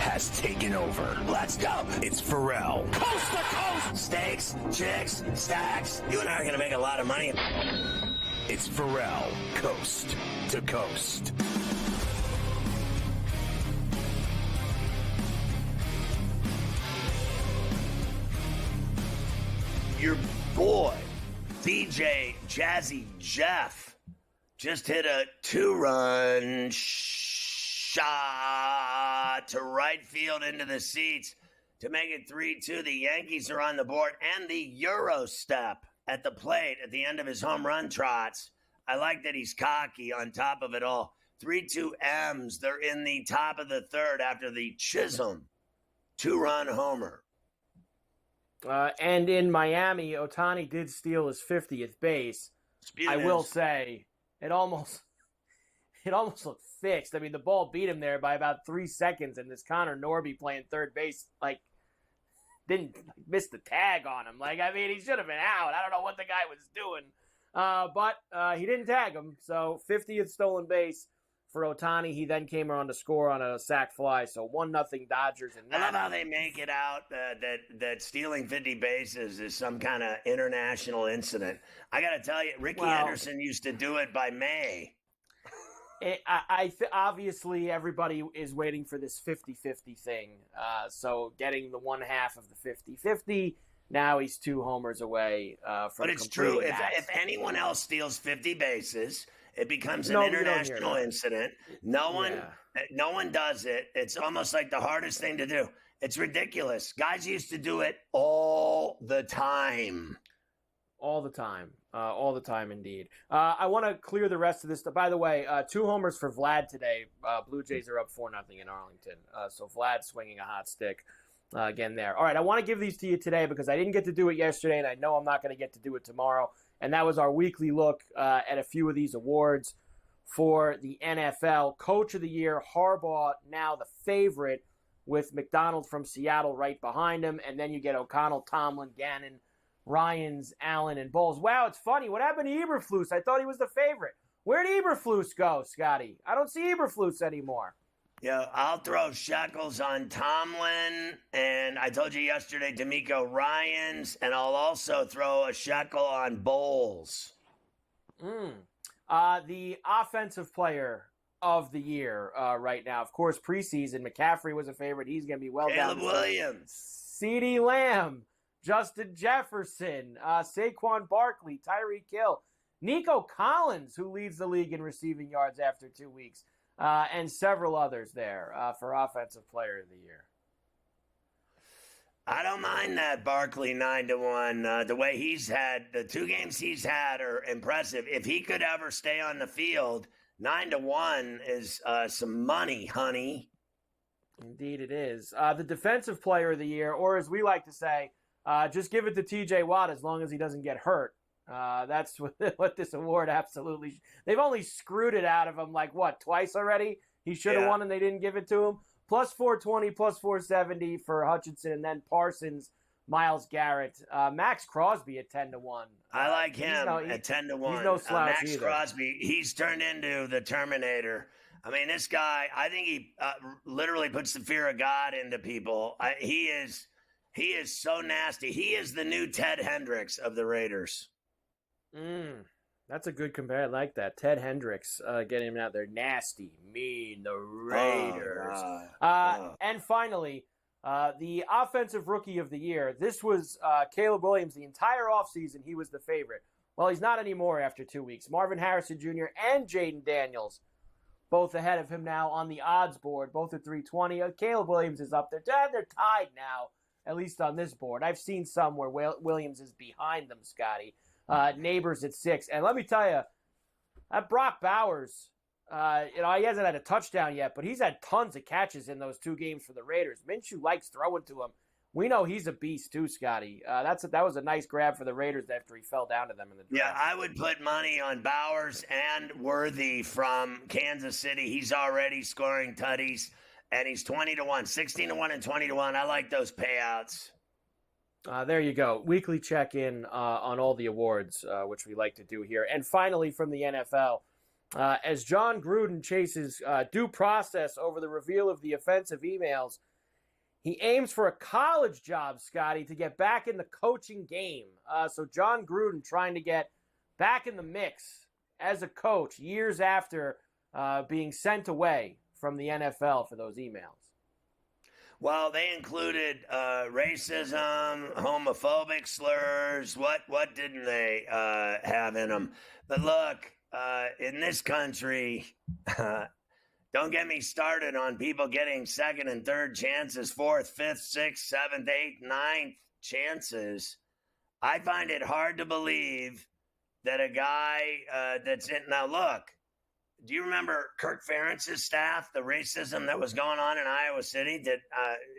has taken over. Let's go. It's Ferrall. Coast to coast. Steaks, chicks, stacks. You and I are going to make a lot of money. It's Ferrall, coast to coast. Your boy, DJ Jazzy Jeff, just hit a 2-run shot to right field into the seats to make it 3-2. The Yankees are on the board, and the Euro step at the plate at the end of his home run trots. I like that he's cocky on top of it all. 3-2 M's. They're in the top of the third after the Chisholm 2-run homer. And in Miami, Ohtani did steal his 50th base. I will say it almost looked fixed. I mean, the ball beat him there by about 3 seconds, and this Connor Norby playing third base, didn't miss the tag on him. He should have been out. I don't know what the guy was doing. But he didn't tag him, so 50th stolen base for Ohtani. He then came around to score on a sac fly, so 1-0 Dodgers. And I love how they make it out that stealing 50 bases is some kind of international incident. I got to tell you, Ricky Henderson used to do it by May. Obviously, everybody is waiting for this 50-50 thing. So getting the one half of the 50-50, now he's 2 homers away from. But it's true. If anyone else steals 50 bases, it becomes an international incident. No one does it. It's almost like the hardest thing to do. It's ridiculous. Guys used to do it all the time. All the time. All the time, indeed. I want to clear the rest of this. By the way, 2 homers for Vlad today. Blue Jays are up 4-0 in Arlington. So Vlad swinging a hot stick again there. All right, I want to give these to you today because I didn't get to do it yesterday, and I know I'm not going to get to do it tomorrow. And that was our weekly look at a few of these awards for the NFL. Coach of the Year, Harbaugh, now the favorite, with McDonald from Seattle right behind him. And then you get O'Connell, Tomlin, Gannon, Ryans, Allen, and Bowles. Wow, it's funny. What happened to Eberflus? I thought he was the favorite. Where'd Eberflus go, Scotty? I don't see Eberflus anymore. Yeah, I'll throw shekels on Tomlin, and I told you yesterday, D'Amico Ryans, and I'll also throw a shekel on Bowles. The offensive player of the year right now, of course, preseason, McCaffrey was a favorite. He's going to be well down. Caleb Williams. CeeDee Lamb, Justin Jefferson, Saquon Barkley, Tyreek Hill, Nico Collins, who leads the league in receiving yards after 2 weeks. And several others there for Offensive Player of the Year. I don't mind that Barkley 9-1. The way he's had, the 2 games he's had are impressive. If he could ever stay on the field, 9-1 is some money, honey. Indeed it is. The Defensive Player of the Year, or as we like to say, just give it to T.J. Watt as long as he doesn't get hurt. That's what this award absolutely. They've only screwed it out of him twice already. He should have won and they didn't give it to him. Plus 420, plus 470 for Hutchinson, and then Parsons, Myles Garrett, Max Crosby at 10-1. I like him at 10-1. He's no slouch Max either. Crosby, he's turned into the Terminator. I mean, this guy, I think he literally puts the fear of God into people. He is so nasty. He is the new Ted Hendricks of the Raiders. That's a good compare. I like that. Ted Hendricks getting him out there. Nasty, mean, the Raiders. And finally, the Offensive Rookie of the Year. This was Caleb Williams. The entire offseason, he was the favorite. Well, he's not anymore after 2 weeks. Marvin Harrison Jr. and Jaden Daniels, both ahead of him now on the odds board, both at 320. Caleb Williams is up there. They're tied now, at least on this board. I've seen some where Williams is behind them, Scotty. Neighbors at 6. And let me tell you, that Brock Bowers, he hasn't had a touchdown yet, but he's had tons of catches in those 2 games for the Raiders. Minshew likes throwing to him. We know he's a beast too, Scotty. That was a nice grab for the Raiders after he fell down to them in the draft. Yeah, I would put money on Bowers and Worthy from Kansas City. He's already scoring tutties, and he's 20-1, 16-1 and 20-1. I like those payouts. There you go. Weekly check-in on all the awards, which we like to do here. And finally, from the NFL, As John Gruden chases due process over the reveal of the offensive emails, he aims for a college job, Scotty, to get back in the coaching game. So John Gruden trying to get back in the mix as a coach years after being sent away from the NFL for those emails. Well, they included racism, homophobic slurs. What didn't they have in them? But look, in this country, don't get me started on people getting second and third chances, fourth, fifth, sixth, seventh, eighth, ninth chances. I find it hard to believe that a guy that's in. Now, look, do you remember Kirk Ferentz's staff, the racism that was going on in Iowa City?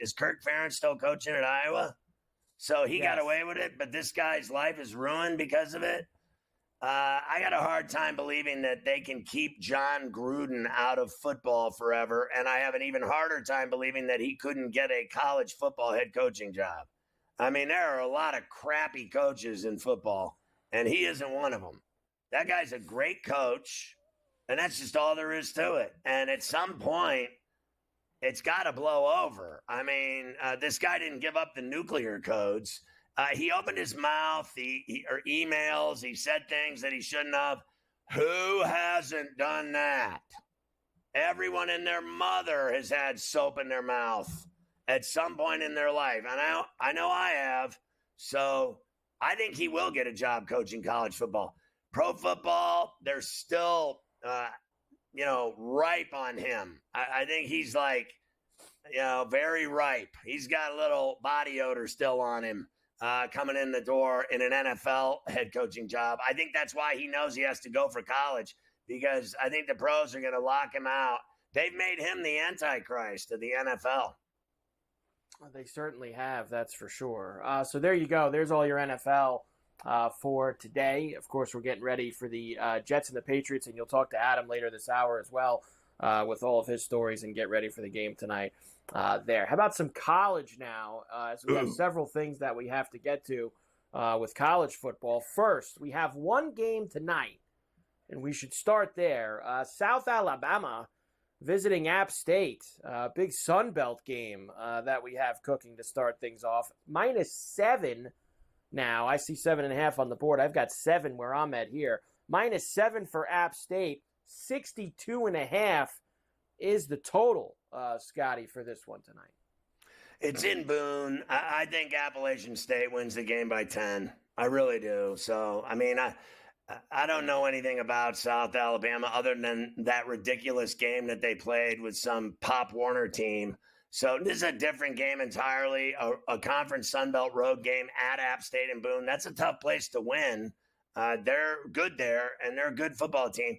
Is Kirk Ferentz still coaching at Iowa? So he got away with it, but this guy's life is ruined because of it. I got a hard time believing that they can keep John Gruden out of football forever, and I have an even harder time believing that he couldn't get a college football head coaching job. I mean, there are a lot of crappy coaches in football, and he isn't one of them. That guy's a great coach, and that's just all there is to it. And at some point, it's got to blow over. I mean, this guy didn't give up the nuclear codes. He opened his mouth, or emails. He said things that he shouldn't have. Who hasn't done that? Everyone and their mother has had soap in their mouth at some point in their life. And I know I have. So I think he will get a job coaching college football. Pro football, they're still, ripe on him. I think he's very ripe. He's got a little body odor still on him. Coming in the door in an NFL head coaching job. I think that's why he knows he has to go for college, because I think the pros are going to lock him out. They've made him the Antichrist of the NFL. Well, they certainly have, that's for sure. So there you go. There's all your NFL for today. Of course, we're getting ready for the Jets and the Patriots, and you'll talk to Adam later this hour as well with all of his stories and get ready for the game tonight. There. How about some college now? So we have several things that we have to get to with college football. First, we have one game tonight, and we should start there. South Alabama visiting App State. Big Sun Belt game that we have cooking to start things off. -7 now. I see 7.5 on the board. I've got 7 where I'm at here. -7 for App State. 62.5 is the total. Scotty, for this one tonight. It's in Boone. I think Appalachian State wins the game by 10. I really do. So, I mean, I don't know anything about South Alabama other than that ridiculous game that they played with some Pop Warner team. So this is a different game entirely, a conference Sun Belt road game at App State in Boone. That's a tough place to win. They're good there, and they're a good football team.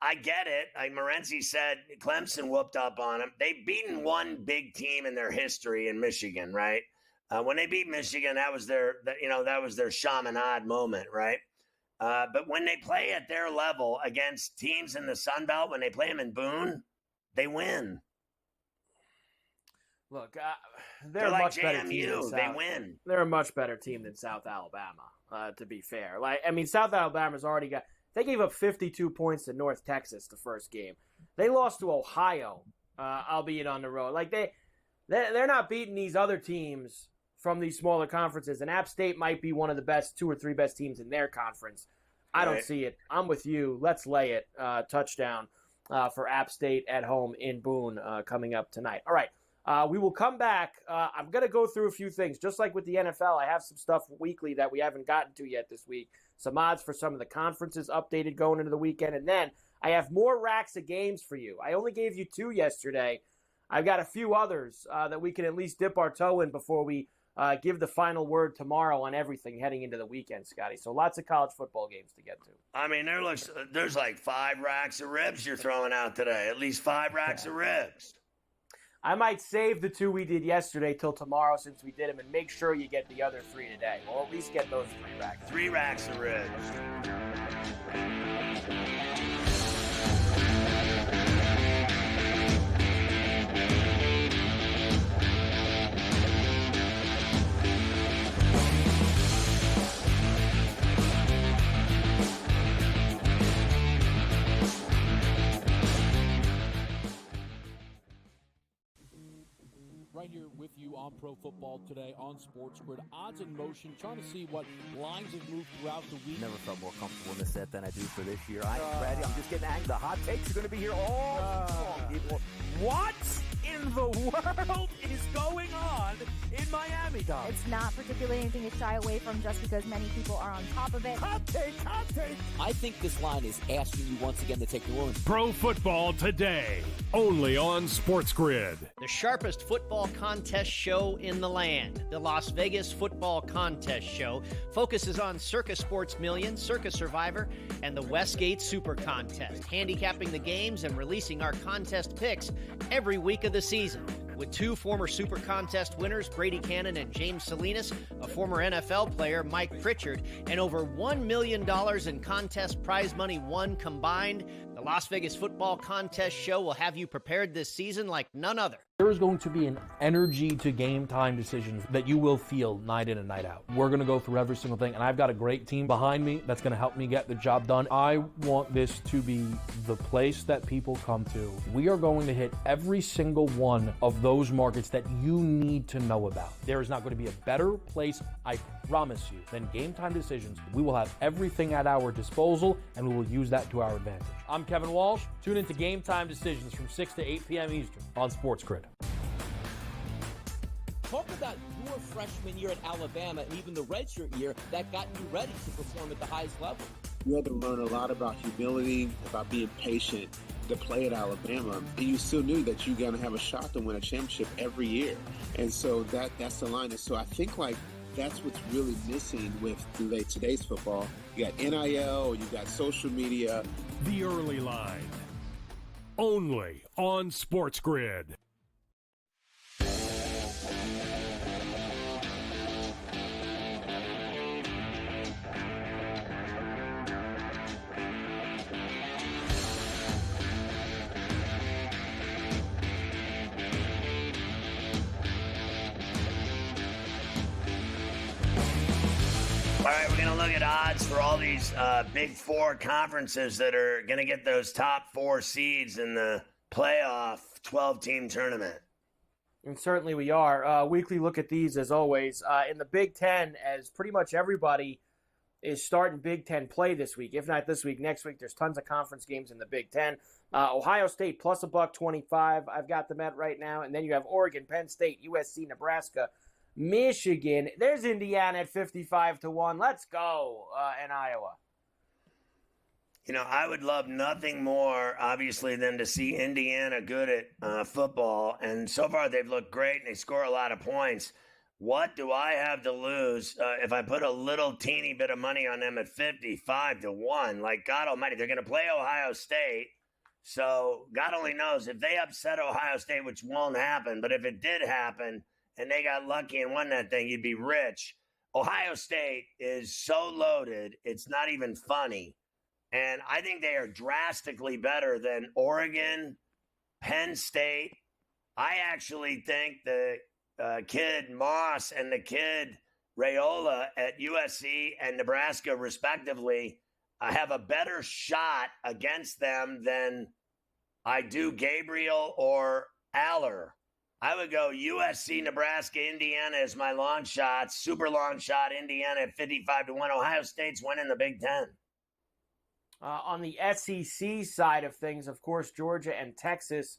I get it. Like Morency said, Clemson whooped up on them. They've beaten one big team in their history in Michigan, right? When they beat Michigan, that was their Chaminade moment, right? But when they play at their level against teams in the Sun Belt, when they play them in Boone, they win. Look, they're like much JMU. better team. They win. They're a much better team than South Alabama, to be fair. South Alabama's already got. They gave up 52 points to North Texas the first game. They lost to Ohio, albeit on the road. They're not beating these other teams from these smaller conferences. And App State might be one of the best 2 or 3 best teams in their conference. I don't see it. I'm with you. Let's lay it. Touchdown for App State at home in Boone coming up tonight. All right. We will come back. I'm going to go through a few things. Just like with the NFL, I have some stuff weekly that we haven't gotten to yet this week. Some odds for some of the conferences updated going into the weekend. And then I have more racks of games for you. I only gave you 2 yesterday. I've got a few others that we can at least dip our toe in before we give the final word tomorrow on everything heading into the weekend, Scotty. So lots of college football games to get to. I mean, there's like 5 racks of ribs you're throwing out today. At least 5 racks of ribs. I might save the 2 we did yesterday till tomorrow since we did them and make sure you get the other 3 today. We'll at least get those 3 racks. 3 racks of ribs. right here with you on Pro Football Today on SportsGrid. Odds in motion, trying to see what lines have moved throughout the week. Never felt more comfortable in this set than I do for this year. I am ready. I'm just getting angry. The hot takes are going to be here all long, people. What in the world is going on in Miami, Dom? It's not particularly anything to shy away from just because many people are on top of it. Hot take, hot take. I think this line is asking you once again to take New Orleans. Pro Football Today, only on SportsGrid. The sharpest football contest show in the land, the Las Vegas Football Contest Show, focuses on Circa Sports Million, Circa Survivor, and the Westgate Super Contest, handicapping the games and releasing our contest picks every week of the season. With two former Super Contest winners, Brady Cannon and James Salinas, a former NFL player, Mike Pritchard, and over $1 million in contest prize money won combined, the Las Vegas Football Contest Show will have you prepared this season like none other. There is going to be an energy to game time decisions that you will feel night in and night out. We're going to go through every single thing, and I've got a great team behind me that's going to help me get the job done. I want this to be the place that people come to. We are going to hit every single one of those markets that you need to know about. There is not going to be a better place, I promise you, than game time decisions. We will have everything at our disposal, and we will use that to our advantage. I'm Kevin Walsh. Tune into Game Time Decisions from 6 to 8 p.m. Eastern on SportsGrid. Talk about your freshman year at Alabama and even the redshirt year that got you ready to perform at the highest level. You had to learn a lot about humility, about being patient to play at Alabama. And you still knew that you're going to have a shot to win a championship every year. And so that's the line. And so I think that's what's really missing with today's football. You got NIL, you got social media. The Early Line, only on SportsGrid. All right, we're going to look at odds for all these Big Four conferences that are going to get those top 4 seeds in the playoff 12-team tournament. And certainly we are. Weekly look at these, as always. In the Big Ten, as pretty much everybody is starting Big Ten play this week. If not this week, next week, there's tons of conference games in the Big Ten. Ohio State plus $1.25. I've got them at right now. And then you have Oregon, Penn State, USC, Nebraska, Michigan. There's Indiana at 55-1. Let's go. And Iowa. You know, I would love nothing more, obviously, than to see Indiana good at football. And so far, they've looked great, and they score a lot of points. What do I have to lose if I put a little teeny bit of money on them at 55-1? Like, God almighty, they're going to play Ohio State. So God only knows if they upset Ohio State, which won't happen. But if it did happen and they got lucky and won that thing, you'd be rich. Ohio State is so loaded, it's not even funny. And I think they are drastically better than Oregon, Penn State. I actually think the kid Moss and the kid Raiola at USC and Nebraska, respectively, have a better shot against them than I do Gabriel or Aller. I would go USC, Nebraska, Indiana as my long shot, super long shot, Indiana at 55-1. Ohio State's winning the Big Ten. On the SEC side of things, of course, Georgia and Texas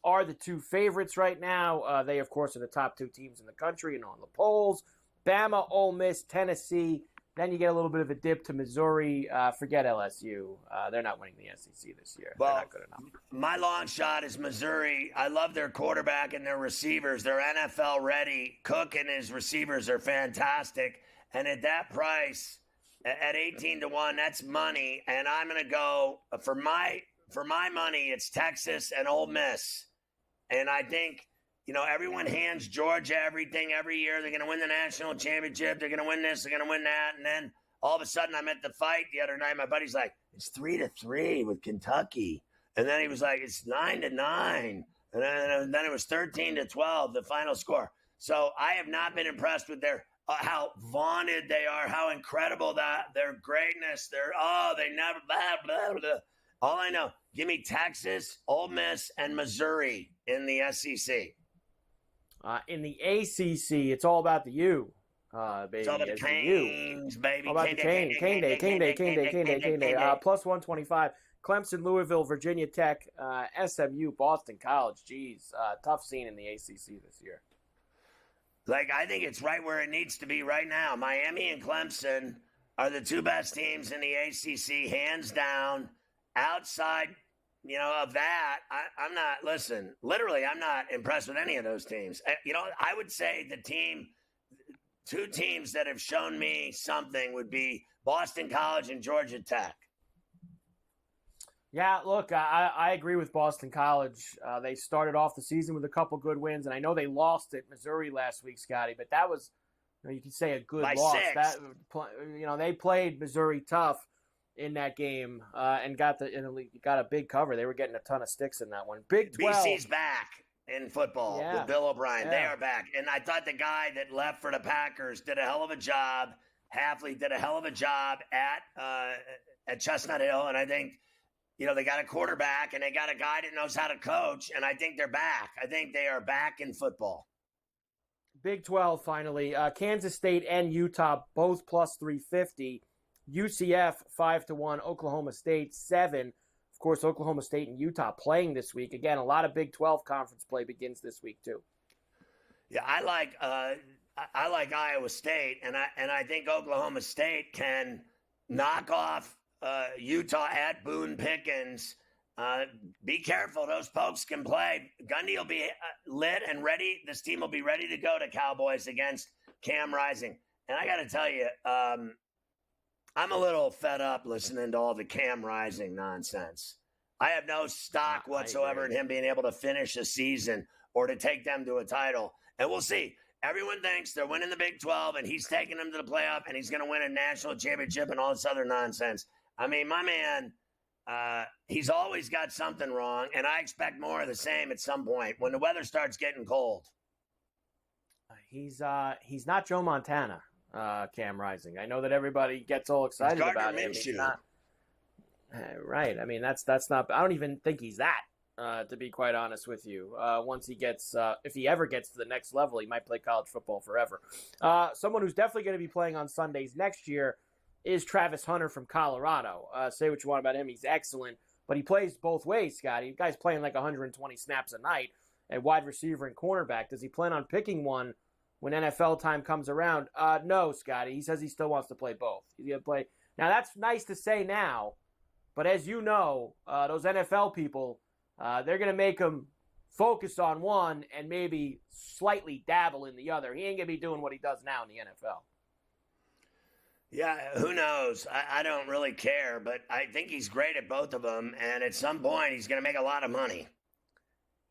are the two favorites right now. They, of course, are the top 2 teams in the country and on the polls. Bama, Ole Miss, Tennessee. Then you get a little bit of a dip to Missouri. Forget LSU. They're not winning the SEC this year. Well, they're not good enough. My long shot is Missouri. I love their quarterback and their receivers. They're NFL ready. Cook and his receivers are fantastic. And at that price, at 18-1, that's money. And I'm going to go for my money. It's Texas and Ole Miss. And I think, you know, everyone hands Georgia everything every year. They're going to win the national championship. They're going to win this. They're going to win that. And then all of a sudden, I'm at the fight the other night. My buddy's like, it's 3-3 with Kentucky. And then he was like, it's 9-9. And then it was 13-12, the final score. So I have not been impressed with their how vaunted they are, how incredible that their greatness. They never blah, blah, blah. All I know, give me Texas, Ole Miss, and Missouri in the SEC. In the ACC, it's all about the U, baby. It's all about the Canes, baby. All about the Cane Day. Plus 125. Clemson, Louisville, Virginia Tech, SMU, Boston College. Geez, tough scene in the ACC this year. Like, I think it's right where it needs to be right now. Miami and Clemson are the two best teams in the ACC, hands down. Outside, of that, I'm not, listen, literally, I'm not impressed with any of those teams. I would say two teams that have shown me something would be Boston College and Georgia Tech. Yeah, look, I agree with Boston College. They started off the season with a couple good wins, and I know they lost at Missouri last week, Scotty, but that was, you could say, a good loss. 6. They played Missouri tough in that game and got a big cover. They were getting a ton of sticks in that one. Big 12. BC's back in football with Bill O'Brien. Yeah. They are back. And I thought the guy that left for the Packers did a hell of a job. Hafley did a hell of a job at Chestnut Hill, and I think – they got a quarterback and they got a guy that knows how to coach, and I think they're back. I think they are back in football. Big 12, finally. Kansas State and Utah, both plus 350. UCF, 5-1. Oklahoma State, 7. Of course, Oklahoma State and Utah playing this week. Again, a lot of Big 12 conference play begins this week, too. Yeah, I like Iowa State, and I think Oklahoma State can knock off Utah at Boone Pickens. Be careful. Those folks can play. Gundy will be lit and ready. This team will be ready to go to Cowboys against Cam Rising. And I got to tell you, I'm a little fed up listening to all the Cam Rising nonsense. I have no stock whatsoever in him being able to finish a season or to take them to a title. And we'll see. Everyone thinks they're winning the Big 12 and he's taking them to the playoff and he's going to win a national championship and all this other nonsense. I mean, my man, he's always got something wrong, and I expect more of the same at some point when the weather starts getting cold. He's not Joe Montana, Cam Rising. I know that everybody gets all excited about him. He's not, right. I mean, that's not. I don't even think he's that. To be quite honest with you, once he gets, if he ever gets to the next level, he might play college football forever. Someone who's definitely going to be playing on Sundays next year is Travis Hunter from Colorado. Say what you want about him. He's excellent, but he plays both ways, Scotty. The guy's playing like 120 snaps a night at wide receiver and cornerback. Does he plan on picking one when NFL time comes around? No, Scotty. He says he still wants to play both. He's going to play. Now, that's nice to say now, but as you know, those NFL people, they're going to make him focus on one and maybe slightly dabble in the other. He ain't going to be doing what he does now in the NFL. Yeah, who knows? I don't really care, but I think he's great at both of them, and at some point he's going to make a lot of money.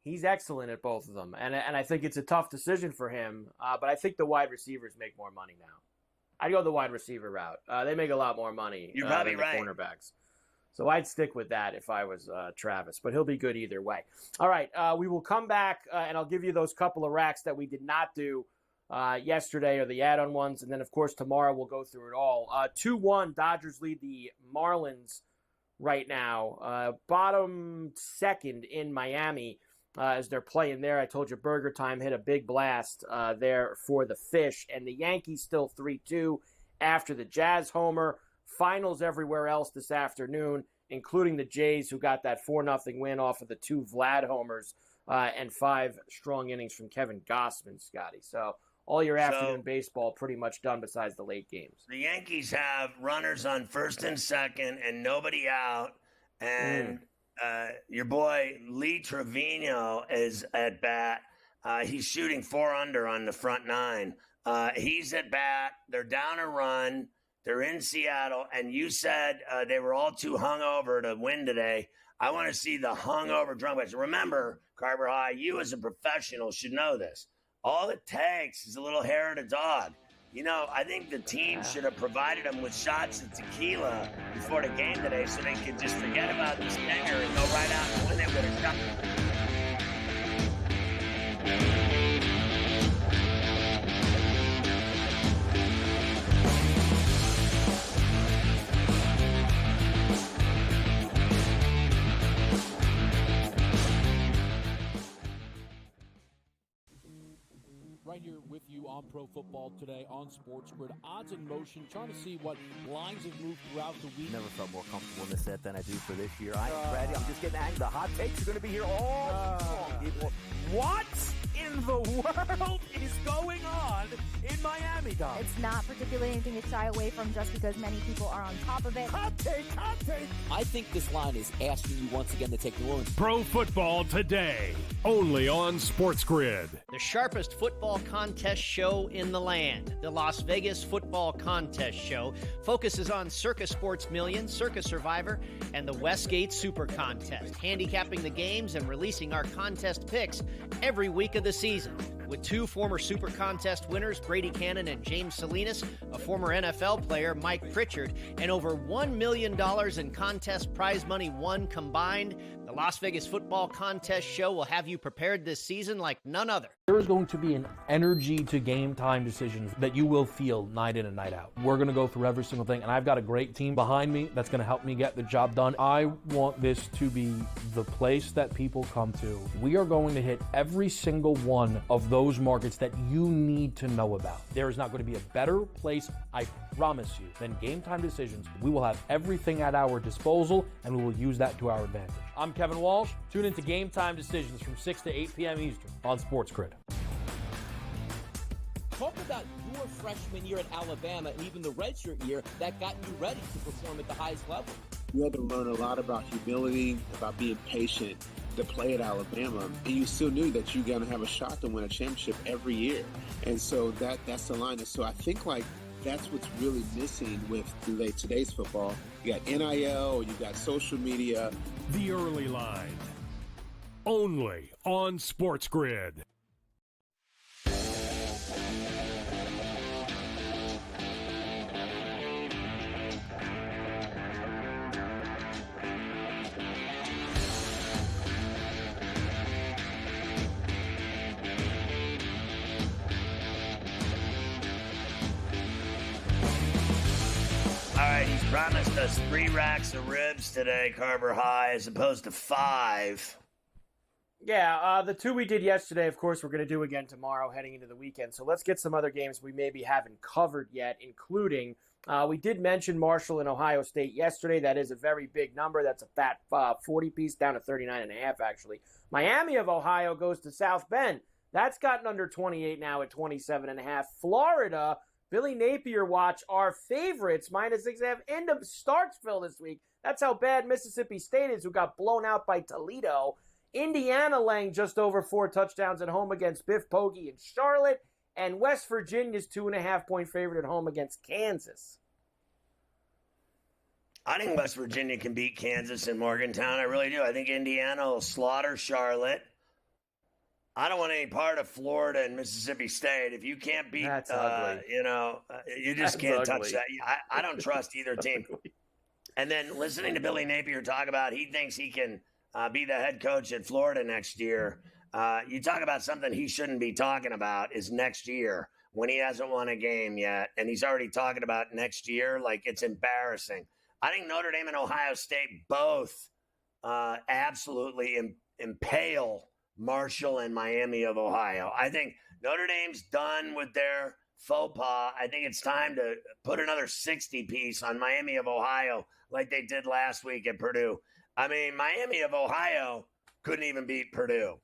He's excellent at both of them, and I think it's a tough decision for him, but I think the wide receivers make more money now. I'd go the wide receiver route. They make a lot more money You're probably than the right. cornerbacks. So I'd stick with that if I was Travis, but he'll be good either way. All right, we will come back, and I'll give you those couple of racks that we did not do yesterday, or the add-on ones, and then of course tomorrow we'll go through it all. 2-1 Dodgers lead the Marlins right now, bottom second in Miami as they're playing there. I told you Burger Time hit a big blast there for the Fish, and the Yankees still 3-2 after the Jazz homer. Finals everywhere else this afternoon, including the Jays, who got that 4-0 win off of the 2 Vlad homers and 5 strong innings from Kevin Gausman, Scotty. So all your afternoon baseball pretty much done besides the late games. The Yankees have runners on first and second and nobody out. And your boy Lee Trevino is at bat. He's shooting 4 under on the front 9. He's at bat. They're down a run. They're in Seattle. And you said they were all too hungover to win today. I want to see the hungover drunk guys. Remember, Carver High, you as a professional should know this. All it takes is a little hair of the dog. You know, I think the team should have provided them with shots of tequila before the game today so they could just forget about this stinger and go right out and win it with a shot. right here with you on Pro Football Today on SportsGrid. Odds in motion, trying to see what lines have moved throughout the week. Never felt more comfortable in the set than I do for this year. I'm ready. I'm just getting angry. The hot takes are going to be here all long, people. What in the world is going on in Miami, Dom? It's not particularly anything to shy away from just because many people are on top of it. Hot take, hot take. I think this line is asking you once again to take New Orleans. Pro Football Today, only on SportsGrid. The sharpest football contest show in the land, the Las Vegas Football Contest Show, focuses on Circus Sports Million, Circus Survivor, and the Westgate Super Contest, handicapping the games and releasing our contest picks every week of the season. With two former Super Contest winners, Brady Cannon and James Salinas, a former NFL player, Mike Pritchard, and over $1 million in contest prize money won combined, the Las Vegas Football Contest Show will have you prepared this season like none other. There is going to be an energy to game time decisions that you will feel night in and night out. We're going to go through every single thing, and I've got a great team behind me that's going to help me get the job done. I want this to be the place that people come to. We are going to hit every single one of those markets that you need to know about. There is not going to be a better place, I promise you, than Game Time Decisions. We will have everything at our disposal, and we will use that to our advantage. I'm Kevin Walsh. Tune into Game Time Decisions from 6 to 8 p.m. Eastern on SportsGrid. Talk about your freshman year at Alabama and even the redshirt year that got you ready to perform at the highest level. You had to learn a lot about humility, about being patient to play at Alabama. And you still knew that you're going to have a shot to win a championship every year. And so that's the line. And so I think that's what's really missing with today's football. You got NIL, you got social media. The Early Line, only on SportsGrid. He's promised us 3 racks of ribs today, Carver High, as opposed to 5. Yeah, the 2 we did yesterday, of course, we're going to do again tomorrow heading into the weekend. So let's get some other games we maybe haven't covered yet, including we did mention Marshall and Ohio State yesterday. That is a very big number. That's a fat 40-piece down to 39.5, actually. Miami of Ohio goes to South Bend. That's gotten under 28 now at 27.5. Florida, Billy Napier watch our favorites, -6.5, into Starksville this week. That's how bad Mississippi State is, who got blown out by Toledo. Indiana laying just over 4 touchdowns at home against Biff Poggi in Charlotte. And West Virginia's 2.5-point favorite at home against Kansas. I think West Virginia can beat Kansas in Morgantown. I really do. I think Indiana will slaughter Charlotte. I don't want any part of Florida and Mississippi State. If you can't beat, you just can't touch that. I don't trust either team. And then listening to Billy Napier talk about he thinks he can be the head coach at Florida next year. You talk about something he shouldn't be talking about is next year when he hasn't won a game yet. And he's already talking about next year like it's embarrassing. I think Notre Dame and Ohio State both absolutely impale Marshall and Miami of Ohio. I think Notre Dame's done with their faux pas. I think it's time to put another 60-piece on Miami of Ohio like they did last week at Purdue. I mean, Miami of Ohio couldn't even beat Purdue.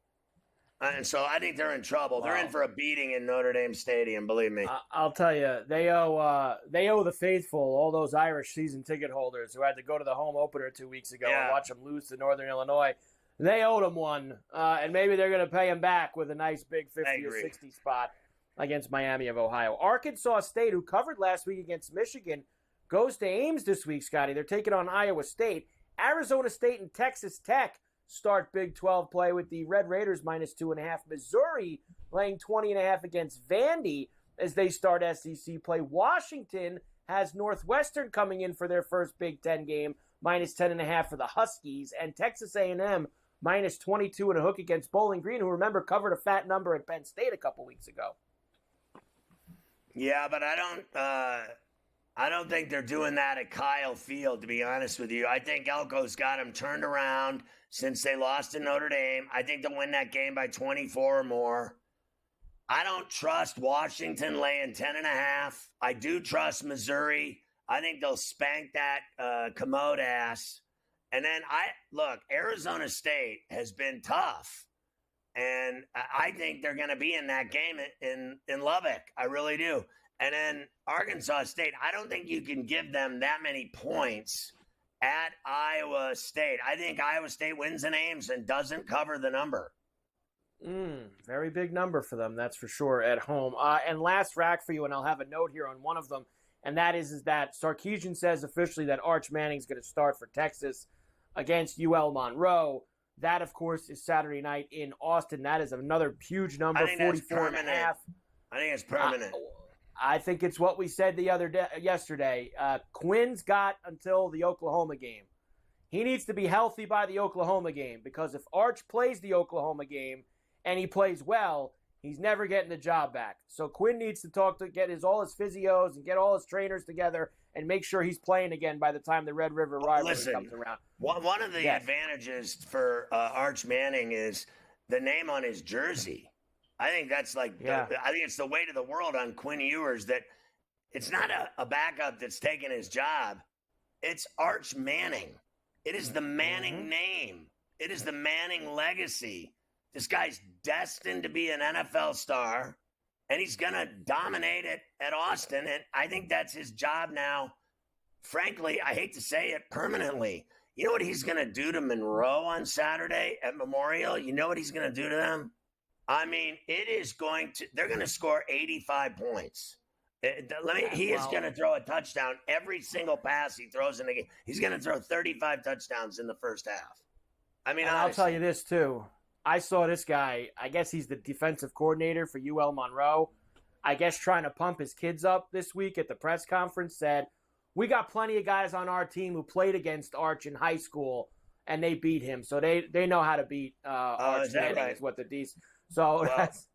And so I think they're in trouble. They're in for a beating in Notre Dame Stadium, believe me. I'll tell you, they owe the faithful, all those Irish season ticket holders who had to go to the home opener 2 weeks ago and watch them lose to Northern Illinois. They owed them one, and maybe they're going to pay them back with a nice big 50 or 60 spot against Miami of Ohio. Arkansas State, who covered last week against Michigan, goes to Ames this week, Scotty. They're taking on Iowa State. Arizona State and Texas Tech start Big 12 play with the Red Raiders -2.5. Missouri laying 20.5 against Vandy as they start SEC play. Washington has Northwestern coming in for their first Big Ten game, -10.5 for the Huskies, and Texas A&M -22 and a hook against Bowling Green, who, remember, covered a fat number at Penn State a couple weeks ago. Yeah, but I don't think they're doing that at Kyle Field, to be honest with you. I think Elko's got them turned around since they lost to Notre Dame. I think they'll win that game by 24 or more. I don't trust Washington laying 10.5. I do trust Missouri. I think they'll spank that commode ass. And then Arizona State has been tough. And I think they're going to be in that game in Lubbock. I really do. And then Arkansas State, I don't think you can give them that many points at Iowa State. I think Iowa State wins in Ames and doesn't cover the number. Very big number for them, that's for sure, at home. And last rack for you, and I'll have a note here on one of them, and that is that Sarkisian says officially that Arch Manning's going to start for Texas against UL Monroe. That, of course, is Saturday night in Austin. That is another huge number, I think 44.5. I think it's permanent. I think it's what we said yesterday. Quinn's got until the Oklahoma game. He needs to be healthy by the Oklahoma game, because if Arch plays the Oklahoma game and he plays well, he's never getting the job back. So Quinn needs to get all his physios and get all his trainers together and make sure he's playing again by the time the Red River rivalry comes around. One of the advantages for Arch Manning is the name on his jersey. I think that's I think it's the weight of the world on Quinn Ewers that it's not a backup that's taking his job. It's Arch Manning. It is the Manning name. It is the Manning legacy. This guy's destined to be an NFL star, and he's going to dominate it at Austin, and I think that's his job now. Frankly, I hate to say it, permanently. You know what he's going to do to Monroe on Saturday at Memorial? You know what he's going to do to them? I mean, they're going to score 85 points. He is going to throw a touchdown every single pass he throws in the game. He's going to throw 35 touchdowns in the first half. I mean, I'll tell you this, too. I saw this guy, I guess he's the defensive coordinator for UL Monroe, I guess trying to pump his kids up this week at the press conference, said, we got plenty of guys on our team who played against Arch in high school, and they beat him. So they know how to beat Arch Manning, right? Is what the D's. So that's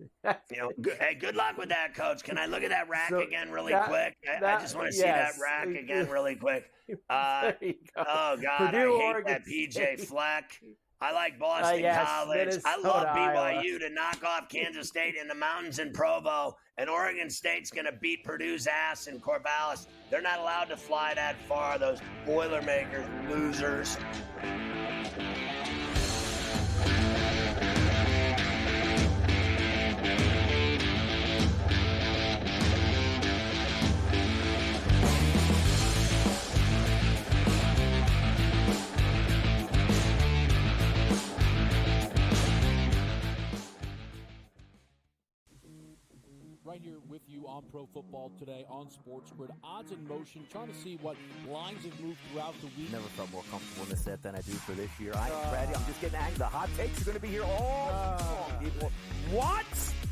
good luck with that, Coach. Can I look at that rack again really quick? I just want to see that rack again really quick. Oh, God, Purdue, I hate that PJ Fleck. I like Boston College. I love BYU to knock off Kansas State in the mountains in Provo. And Oregon State's going to beat Purdue's ass in Corvallis. They're not allowed to fly that far, those Boilermakers losers. Right here with you on Pro Football Today on SportsGrid. Odds in motion, trying to see what lines have moved throughout the week. Never felt more comfortable in the set than I do for this year. I'm ready. I'm just getting angry. The hot takes are going to be here all season long. What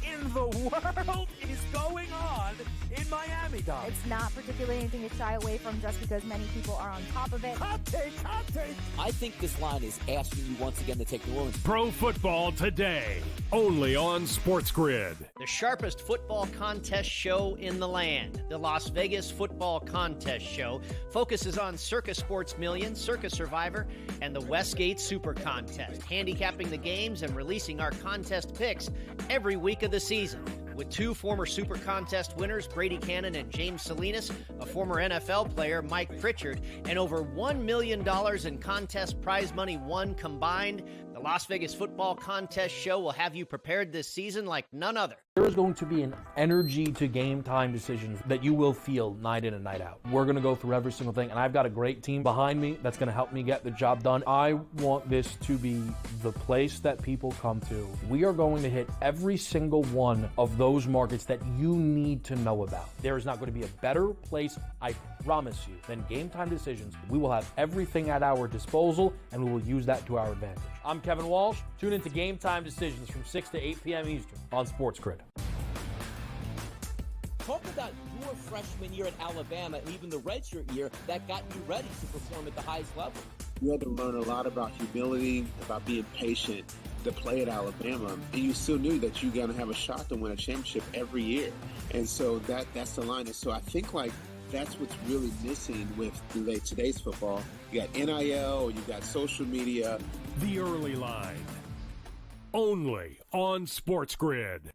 in the world is going on in Miami, Dom? It's not particularly anything to shy away from just because many people are on top of it. Hot take. I think this line is asking you once again to take New Orleans. Pro Football Today, only on SportsGrid. The sharpest football contest show in the land, the Las Vegas Football Contest Show, focuses on Circa Sports Million, Circa Survivor, and the Westgate Super Contest, handicapping the games and releasing our contest picks every week of the season. With two former Super Contest winners, Brady Cannon and James Salinas, a former NFL player, Mike Pritchard, and over $1 million in contest prize money won combined, the Las Vegas Football Contest Show will have you prepared this season like none other. There is going to be an energy to game time decisions that you will feel night in and night out. We're going to go through every single thing, and I've got a great team behind me that's going to help me get the job done. I want this to be the place that people come to. We are going to hit every single one of those markets that you need to know about. There is not going to be a better place, I promise you, than Game Time Decisions. We will have everything at our disposal, and we will use that to our advantage. I'm Kevin Walsh. Tune into Game Time Decisions from 6 to 8 p.m. Eastern on SportsGrid. Talk about your freshman year at Alabama and even the redshirt year that got you ready to perform at the highest level. You had to learn a lot about humility, about being patient to play at Alabama. And you still knew that you're going to have a shot to win a championship every year. And so that's the line. And so I think that's what's really missing with today's football. You got NIL, you got social media. The Early Line, only on SportsGrid.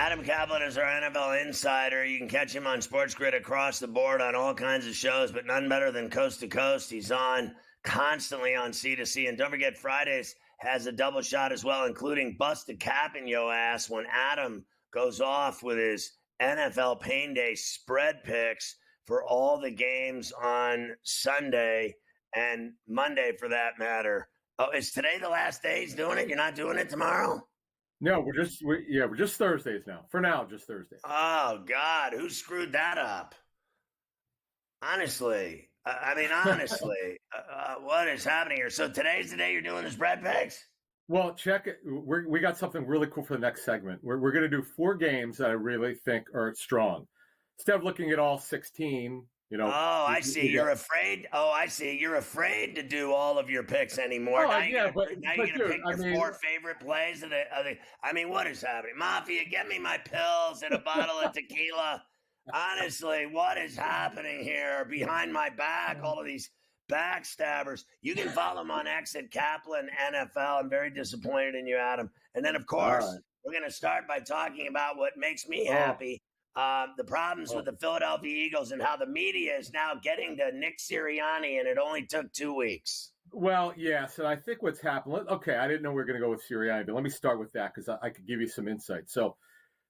Adam Kaplan is our NFL insider. You can catch him on SportsGrid across the board on all kinds of shows, but none better than Coast to Coast. He's on constantly on C2C. And don't forget, Fridays has a double shot as well, including Bust a Cap in Yo Ass when Adam goes off with his NFL Pain Day spread picks for all the games on Sunday and Monday for that matter. Oh, is today the last day he's doing it? You're not doing it tomorrow? No, we're just Thursdays now. For now, just Thursdays. Oh, God. Who screwed that up? Honestly. Honestly. What is happening here? So today's the day you're doing the spread picks? Well, check it. We got something really cool for the next segment. We're going to do 4 games that I really think are strong. Instead of looking at all 16, Oh, I see. You're afraid. Oh, I see. You're afraid to do all of your picks anymore. Now you're going to pick your 4 favorite plays. What is happening? Mafia, get me my pills and a bottle of tequila. Honestly, what is happening here behind my back? All of these backstabbers. You can follow him on X at Kaplan NFL. I'm very disappointed in you, Adam. And then, of course, we're going to start by talking about what makes me happy. The problems with the Philadelphia Eagles and how the media is now getting to Nick Sirianni, and it only took 2 weeks. Well, yes, and I think what's happened. Okay, I didn't know we were going to go with Sirianni, but let me start with that because I could give you some insight. So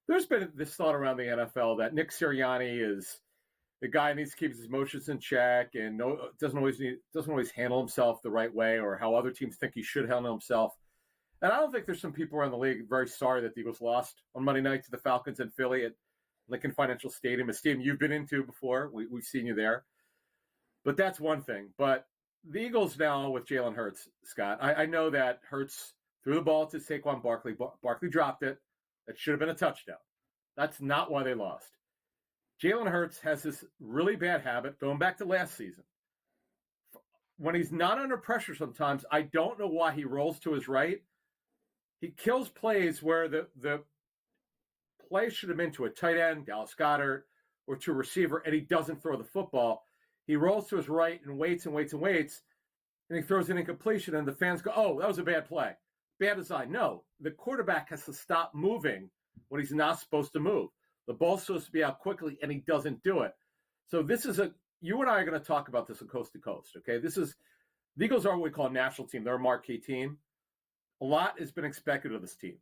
there's been this thought around the NFL that Nick Sirianni is the guy who needs to keep his emotions in check and doesn't always handle himself the right way or how other teams think he should handle himself. And I don't think there's some people around the league very sorry that the Eagles lost on Monday night to the Falcons in Philly at Lincoln Financial Stadium, a stadium you've been into before. We've seen you there. But that's one thing. But the Eagles now with Jalen Hurts, Scott, I know that Hurts threw the ball to Saquon Barkley. Barkley dropped it. That should have been a touchdown. That's not why they lost. Jalen Hurts has this really bad habit, going back to last season. When he's not under pressure sometimes, I don't know why he rolls to his right. He kills plays where the play should have been to a tight end, Dallas Goedert, or to a receiver, and he doesn't throw the football. He rolls to his right and waits, and he throws an incompletion, and the fans go, oh, that was a bad play. Bad design. No, the quarterback has to stop moving when he's not supposed to move. The ball's supposed to be out quickly, and he doesn't do it. So this is you and I are going to talk about this on Coast to Coast, okay? The Eagles are what we call a national team. They're a marquee team. A lot has been expected of this team.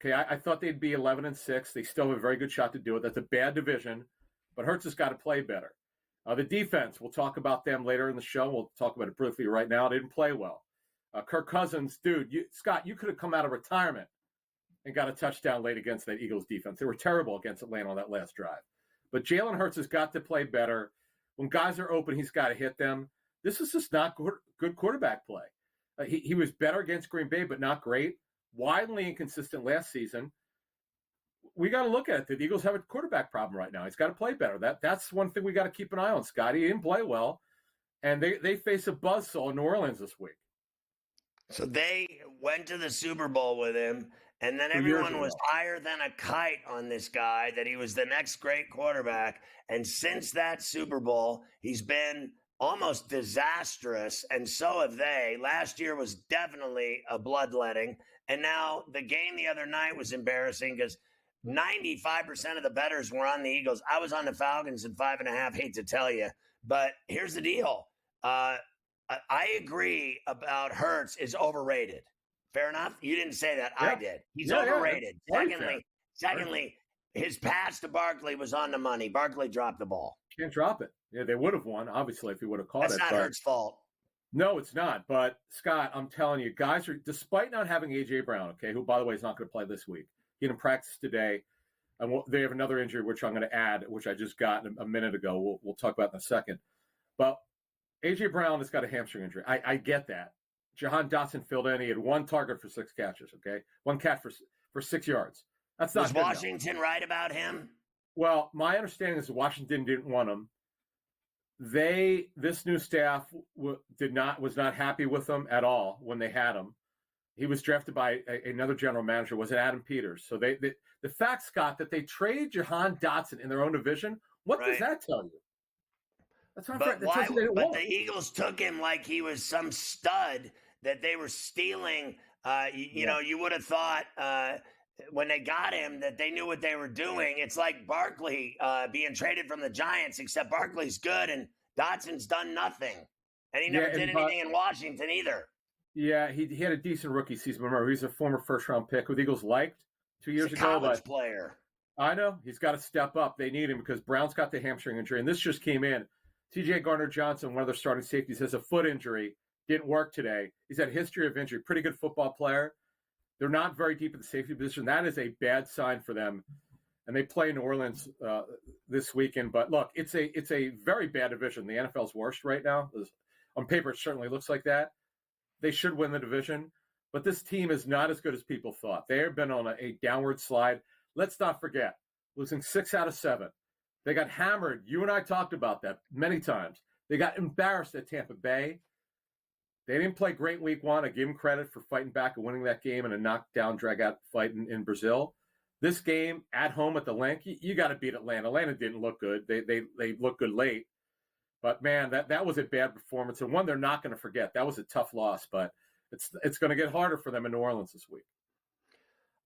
Okay, I thought they'd be 11-6. They still have a very good shot to do it. That's a bad division, but Hurts has got to play better. The defense, we'll talk about them later in the show. We'll talk about it briefly right now. They didn't play well. Kirk Cousins, dude, Scott, you could have come out of retirement and got a touchdown late against that Eagles defense. They were terrible against Atlanta on that last drive. But Jalen Hurts has got to play better. When guys are open, he's got to hit them. This is just not good quarterback play. He was better against Green Bay, but not great. Widely inconsistent last season. We got to look at it. The Eagles have a quarterback problem right now. He's got to play better. That's one thing we got to keep an eye on, Scott. He didn't play well, and they face a buzzsaw in New Orleans this week. So they went to the Super Bowl with him, and then everyone was higher than a kite on this guy, that he was the next great quarterback. And since that Super Bowl, he's been almost disastrous, and so have they. Last year was definitely a bloodletting, and now the game the other night was embarrassing because 95% of the bettors were on the Eagles. I was on the Falcons at 5.5, hate to tell you, but here's the deal. I agree about Hurts is overrated. Fair enough? You didn't say that. Yeah. I did. He's overrated. Secondly, his pass to Barkley was on the money. Barkley dropped the ball. Can't drop it. Yeah, they would have won, obviously, if he would have caught it. That's not Hurts' fault. No, it's not. But, Scott, I'm telling you, guys are, despite not having A.J. Brown, okay, who, by the way, is not going to play this week. He didn't practice today. And they have another injury, which I'm going to add, which I just got a minute ago. We'll talk about in a second. But A.J. Brown has got a hamstring injury. I get that. Jahan Dotson filled in. He had 1 target for 6 catches, okay? 1 catch for 6 yards. That's not good. Was Washington right about him? Well, my understanding is Washington didn't want him. This new staff was not happy with him at all when they had him. He was drafted by another general manager, was it Adam Peters? So the fact, Scott, that they traded Jahan Dotson in their own division, what does that tell you? That's not but the Eagles took him like he was some stud that they were stealing. You know, you would have thought when they got him that they knew what they were doing. It's like Barkley being traded from the Giants, except Barkley's good and Dotson's done nothing. And he never did anything in Washington either. Yeah, he had a decent rookie season. Remember, he's a former first-round pick who the Eagles liked 2 years ago. College player. I know. He's got to step up. They need him because Brown's got the hamstring injury. And this just came in. T.J. Gardner-Johnson, one of their starting safeties, has a foot injury. Didn't work today. He's had a history of injury. Pretty good football player. They're not very deep in the safety position. That is a bad sign for them. And they play New Orleans this weekend. But look, it's a very bad division. The NFL's worst right now. On paper, it certainly looks like that. They should win the division. But this team is not as good as people thought. They have been on a downward slide. Let's not forget, losing 6 out of 7. They got hammered. You and I talked about that many times. They got embarrassed at Tampa Bay. They didn't play great in week 1. I give them credit for fighting back and winning that game in a knockdown, drag-out fight in Brazil. This game, at home at the Link, you got to beat Atlanta. Atlanta didn't look good. They looked good late. But, man, that was a bad performance, and one they're not going to forget. That was a tough loss, but it's going to get harder for them in New Orleans this week.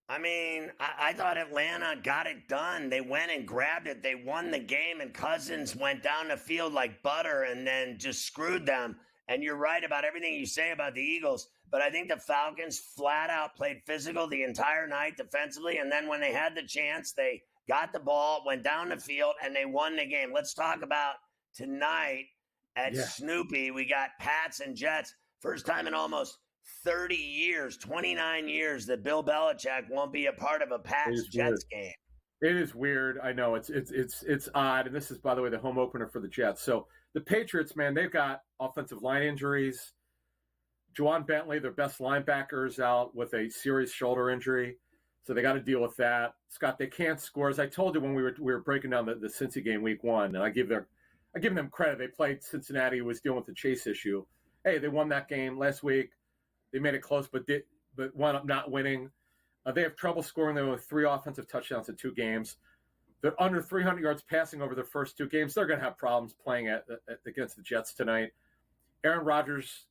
I mean, I thought Atlanta got it done. They went and grabbed it. They won the game, and Cousins went down the field like butter and then just screwed them. And you're right about everything you say about the Eagles, but I think the Falcons flat out played physical the entire night defensively, and then when they had the chance, they got the ball, went down the field, and they won the game. Let's talk about tonight at Snoopy. We got Pats and Jets. First time in almost 30 years, 29 years, that Bill Belichick won't be a part of a Pats-Jets game. It is weird. I know it's odd, and this is, by the way, the home opener for the Jets. So the Patriots, man, they've got offensive line injuries. Juwan Bentley, their best linebacker, is out with a serious shoulder injury, so they got to deal with that. Scott, they can't score. As I told you when we were breaking down the Cincy game week 1, and I give them credit. They played Cincinnati, who was dealing with the Chase issue. Hey, they won that game last week. They made it close, but wound up not winning. They have trouble scoring. They have 3 offensive touchdowns in 2 games. They're under 300 yards passing over their first 2 games. They're going to have problems playing against the Jets tonight. Aaron Rodgers,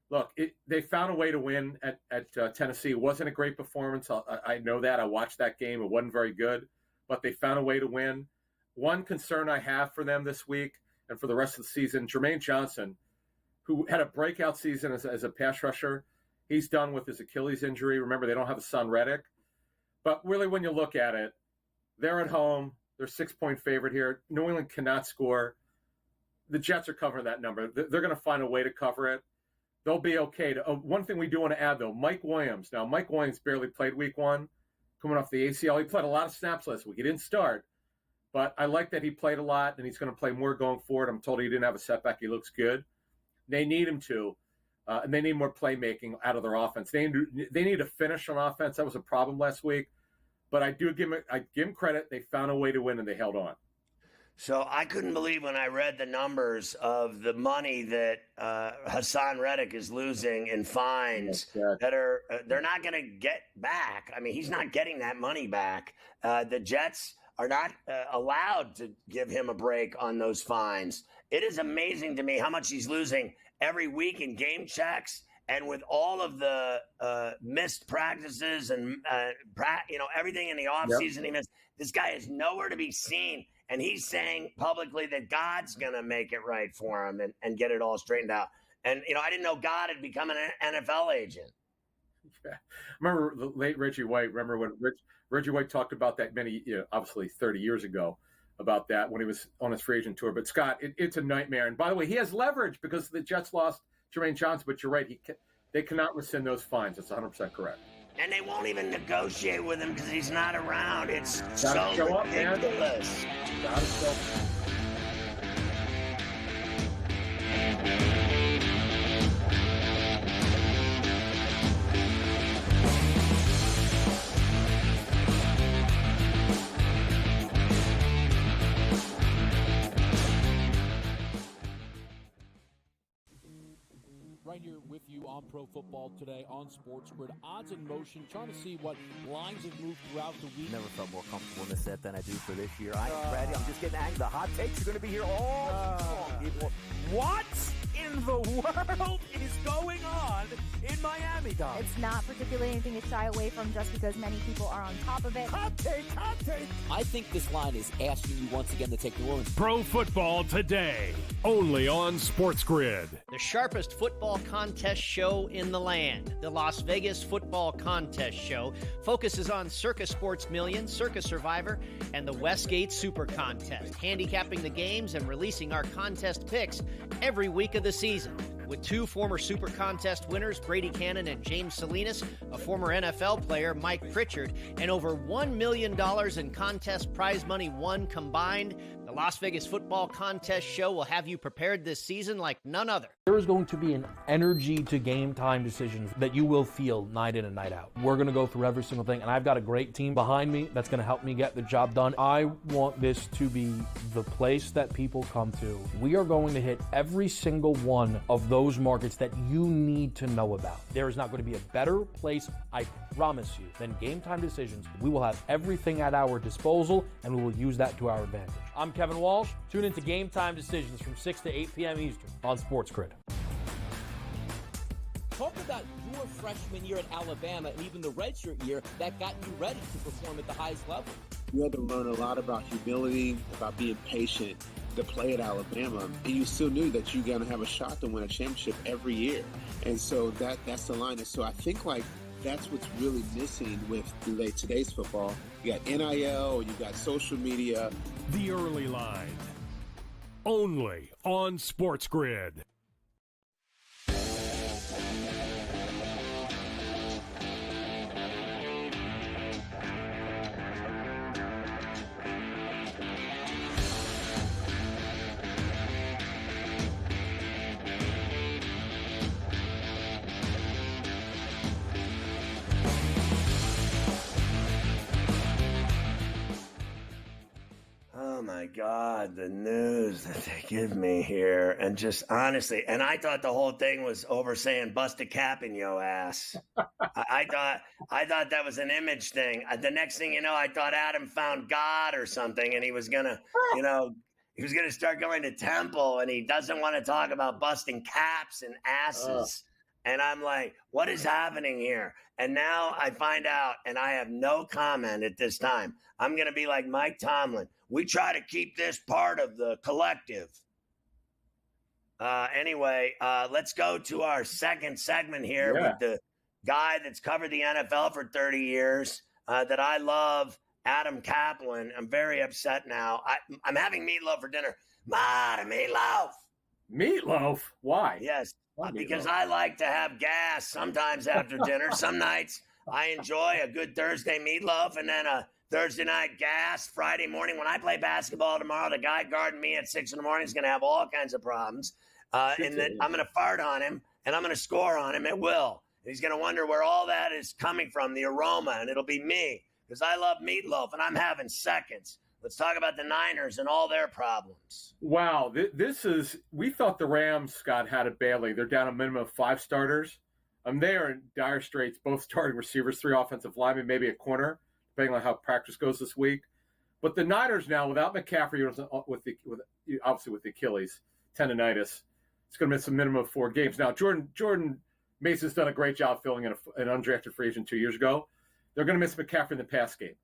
look, they found a way to win at Tennessee. It wasn't a great performance. I know that. I watched that game. It wasn't very good, but they found a way to win. One concern I have for them this week and for the rest of the season, Jermaine Johnson, who had a breakout season as a pass rusher, he's done with his Achilles injury. Remember, they don't have Hassan Reddick. But really, when you look at it, they're at home. They're 6-point favorite here. New England cannot score. The Jets are covering that number. They're going to find a way to cover it. They'll be okay. One thing we do want to add, though, Mike Williams. Now, Mike Williams barely played week 1, coming off the ACL. He played a lot of snaps last week. He didn't start. But I like that he played a lot, and he's going to play more going forward. I'm told he didn't have a setback. He looks good. They need him to. And they need more playmaking out of their offense. They need to finish on offense. That was a problem last week. But I give them credit. They found a way to win, and they held on. So I couldn't believe when I read the numbers of the money that Hassan Reddick is losing in fines that they're not going to get back. I mean, he's not getting that money back. The Jets are not allowed to give him a break on those fines. It is amazing to me how much he's losing every week in game checks. And with all of the missed practices and everything in the offseason he missed, this guy is nowhere to be seen. And he's saying publicly that God's going to make it right for him and get it all straightened out. And, I didn't know God had become an NFL agent. Yeah. Remember the late Reggie White? Remember when Reggie White talked about that obviously 30 years ago, about that when he was on his free agent tour. But, Scott, it's a nightmare. And, by the way, he has leverage because the Jets lost Jermaine Johnson, but you're right. They cannot rescind those fines. That's 100% correct. And they won't even negotiate with him because he's not around. It's so ridiculous. Gotta show up. Right here with you on Pro Football Today on SportsGrid. Odds in motion, trying to see what lines have moved throughout the week. Never felt more comfortable in the set than I do for this year. I'm ready. I'm just getting angry. The hot takes are going to be here all season long. What in the world is going on in in Miami, Dom. It's not particularly anything to shy away from just because many people are on top of it. Hot take, hot take. I think this line is asking you once again to take New Orleans. Pro Football Today, only on SportsGrid. The sharpest football contest show in the land, the Las Vegas Football Contest Show, focuses on Circa Sports Million, Circa Survivor, and the Westgate Super Contest, handicapping the games and releasing our contest picks every week of the season. With two former Super Contest winners, Brady Cannon and James Salinas, a former NFL player, Mike Pritchard, and over $1 million in contest prize money won combined, the Las Vegas Football Contest Show will have you prepared this season like none other. There is going to be an energy to game time decisions that you will feel night in and night out. We're going to go through every single thing, and I've got a great team behind me that's going to help me get the job done. I want this to be the place that people come to. We are going to hit every single one of those markets that you need to know about. There is not going to be a better place, I promise you, than Game Time Decisions. We will have everything at our disposal, and we will use that to our advantage. I'm Kevin Walsh. Tune into Game Time Decisions from 6 to 8 p.m. Eastern on SportsGrid. Talk about your freshman year at Alabama and even the redshirt year that got you ready to perform at the highest level. You had to learn a lot about humility, about being patient to play at Alabama. And you still knew that you're going to have a shot to win a championship every year. And so that's the line. And so I think that's what's really missing with today's football. You got NIL, you got social media. The Early Line, only on SportsGrid. Oh my God, the news that they give me here. And just honestly, and I thought the whole thing was over saying bust a cap in your ass. I thought that was an image thing. The next thing you know, I thought Adam found God or something, and he was gonna, he was gonna start going to temple, and he doesn't want to talk about busting caps and asses. And I'm like, what is happening here? And now I find out, and I have no comment at this time. I'm going to be like Mike Tomlin. We try to keep this part of the collective. Anyway, let's go to our second segment here with the guy that's covered the NFL for 30 years that I love, Adam Kaplan. I'm very upset now. I'm having meatloaf for dinner. Ma, meatloaf. Meatloaf? Why? Yes. Because I like to have gas sometimes after dinner. Some nights I enjoy a good Thursday meatloaf and then a Thursday night gas Friday morning. When I play basketball tomorrow, the guy guarding me at 6 a.m. is going to have all kinds of problems. And then I'm going to fart on him and I'm going to score on him at will. And he's going to wonder where all that is coming from, the aroma, and it'll be me because I love meatloaf and I'm having seconds. Let's talk about the Niners and all their problems. Wow, we thought the Rams, Scott, had it badly. They're down a minimum of 5 starters. They are in dire straits, both starting receivers, 3 offensive linemen, maybe a corner, depending on how practice goes this week. But the Niners now, without McCaffrey, obviously with the Achilles tendonitis, it's going to miss a minimum of 4 games. Now, Jordan Mason's done a great job filling in an undrafted free agent 2 years ago. They're going to miss McCaffrey in the pass game.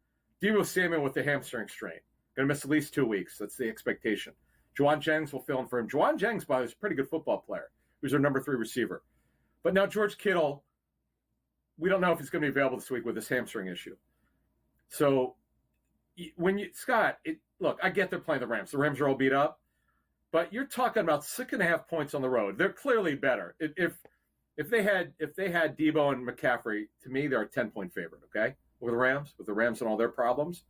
Deebo Samuel with the hamstring strain. Going to miss at least 2 weeks. That's the expectation. Juwan Jennings will fill in for him. Juwan Jennings, by the way, is a pretty good football player. He's their number 3 receiver. But now George Kittle, we don't know if he's going to be available this week with this hamstring issue. So look, I get they're playing the Rams. The Rams are all beat up. But you're talking about 6.5 points on the road. They're clearly better. If they had Deebo and McCaffrey, to me, they're a 10-point favorite, okay? With the Rams and all their problems.